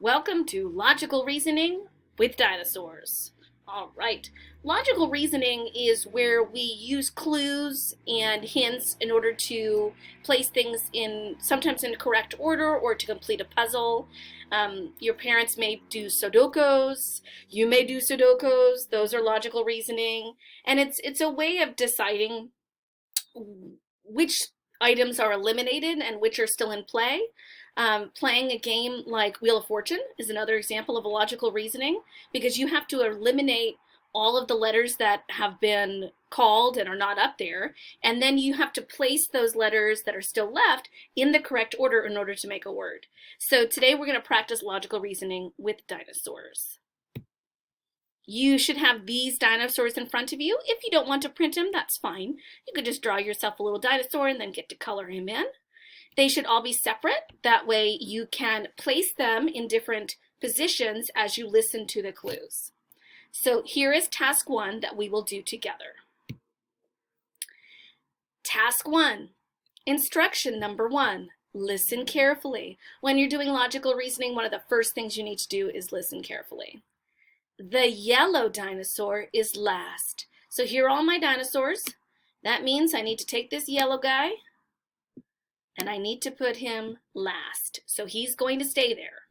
Welcome to Logical Reasoning with Dinosaurs. All right. Logical reasoning is where we use clues and hints in order to place things in sometimes in correct order or to complete a puzzle. Your parents may do Sudokus. You may do Sudokus. Those are logical reasoning, and it's a way of deciding which items are eliminated and which are still in play. Playing a game like Wheel of Fortune is another example of a logical reasoning because you have to eliminate all of the letters that have been called and are not up there, and then you have to place those letters that are still left in the correct order in order to make a word. So today we're going to practice logical reasoning with dinosaurs. You should have these dinosaurs in front of you. If you don't want to print them, that's fine. You could just draw yourself a little dinosaur and then get to color him in. They should all be separate. That way you can place them in different positions as you listen to the clues. So here is task 1 that we will do together. Task 1, instruction number 1, listen carefully. When you're doing logical reasoning, one of the first things you need to do is listen carefully. The yellow dinosaur is last. So here are all my dinosaurs. That means I need to take this yellow guy and I need to put him last. So he's going to stay there.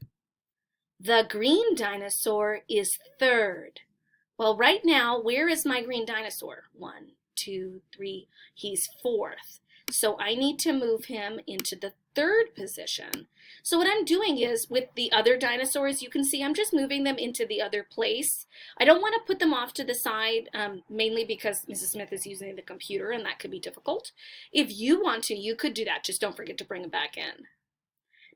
The green dinosaur is third. Well, right now, where is my green dinosaur? 1, 2, 3. He's fourth. So I need to move him into the third position. So what I'm doing is with the other dinosaurs, you can see I'm just moving them into the other place. I don't want to put them off to the side, mainly because Mrs. Smith is using the computer and that could be difficult. If you want to, you could do that. Just don't forget to bring them back in.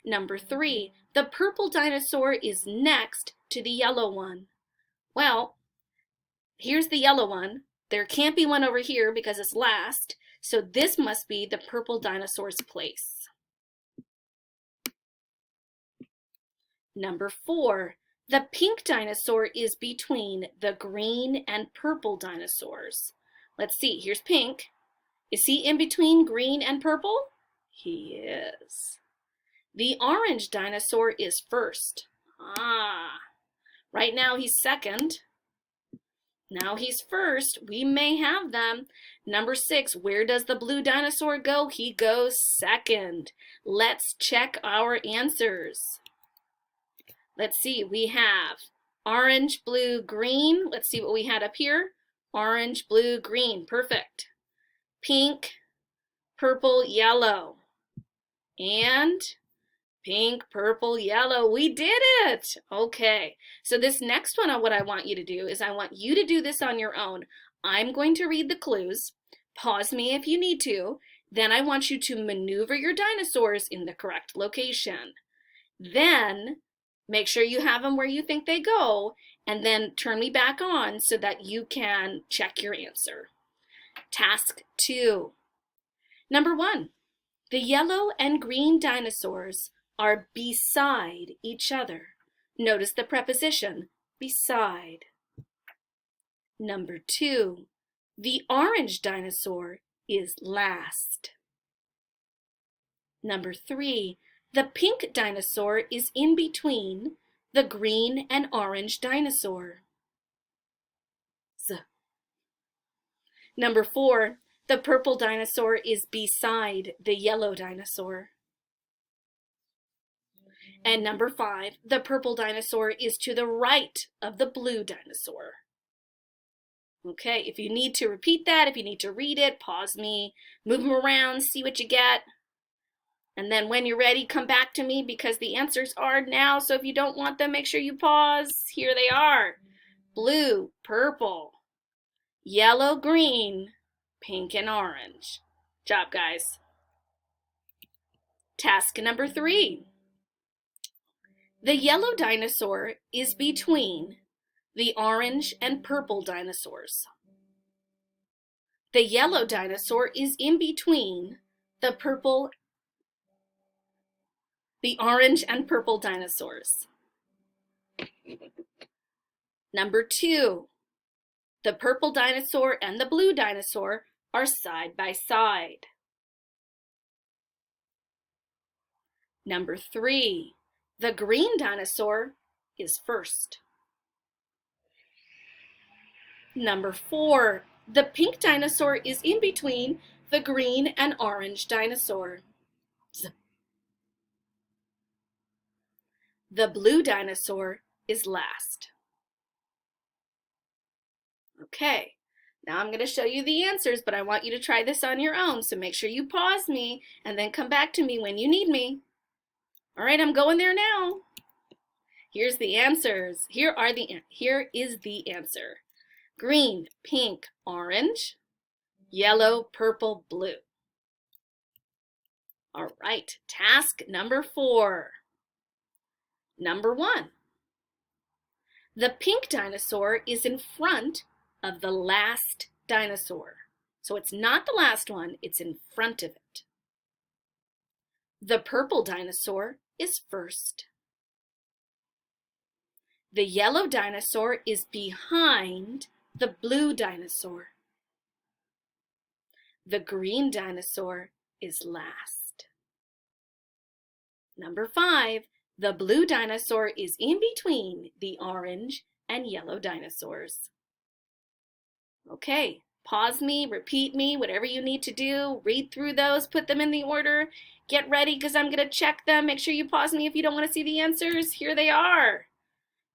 Number 3, the purple dinosaur is next to the yellow one. Well, here's the yellow one. There can't be one over here because it's last. So this must be the purple dinosaur's place. Number 4, the pink dinosaur is between the green and purple dinosaurs. Let's see, here's pink. Is he in between green and purple? He is. The orange dinosaur is first. Right now he's second. Now he's first. We may have them. Number 6, where does the blue dinosaur go? He goes second. Let's check our answers. Let's see, we have orange, blue, green. Let's see what we had up here. Orange, blue, green. Perfect. Pink, purple, yellow. And pink, purple, yellow. We did it. Okay. So this next one, what I want you to do is I want you to do this on your own. I'm going to read the clues. Pause me if you need to. Then I want you to maneuver your dinosaurs in the correct location. Then make sure you have them where you think they go, and then turn me back on so that you can check your answer. Task 2. Number 1, the yellow and green dinosaurs are beside each other. Notice the preposition, beside. Number 2, the orange dinosaur is last. Number 3, the pink dinosaur is in between the green and orange dinosaur. Number 4, the purple dinosaur is beside the yellow dinosaur. And number 5, the purple dinosaur is to the right of the blue dinosaur. Okay, if you need to repeat that, if you need to read it, pause me, move them around, see what you get. And then when you're ready, come back to me because the answers are now. So if you don't want them, make sure you pause. Here they are. Blue, purple, yellow, green, pink, and orange. Job, guys. Task number 3. The yellow dinosaur is between the orange and purple dinosaurs. The yellow dinosaur is in between the orange and purple dinosaurs. Number 2, the purple dinosaur and the blue dinosaur are side by side. Number 3, The green dinosaur is first. Number 4, the pink dinosaur is in between the green and orange dinosaur. The blue dinosaur is last. Okay, now I'm going to show you the answers, but I want you to try this on your own, so make sure you pause me and then come back to me when you need me. All right, I'm going there now. Here's the answers. Here is the answer. Green, pink, orange, yellow, purple, blue. All right, task number 4. Number 1. The pink dinosaur is in front of the last dinosaur. So it's not the last one, it's in front of it. The purple dinosaur is first. The yellow dinosaur is behind the blue dinosaur. The green dinosaur is last. Number 5, the blue dinosaur is in between the orange and yellow dinosaurs. Okay, pause me, repeat me, whatever you need to do. Read through those, put them in the order. Get ready because I'm going to check them. Make sure you pause me if you don't want to see the answers. Here they are.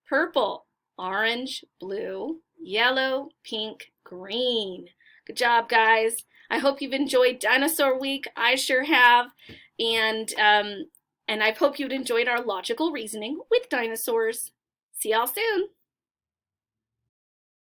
Purple, orange, blue, yellow, pink, green. Good job, guys. I hope you've enjoyed Dinosaur Week. I sure have. And I hope you've enjoyed our logical reasoning with dinosaurs. See y'all soon.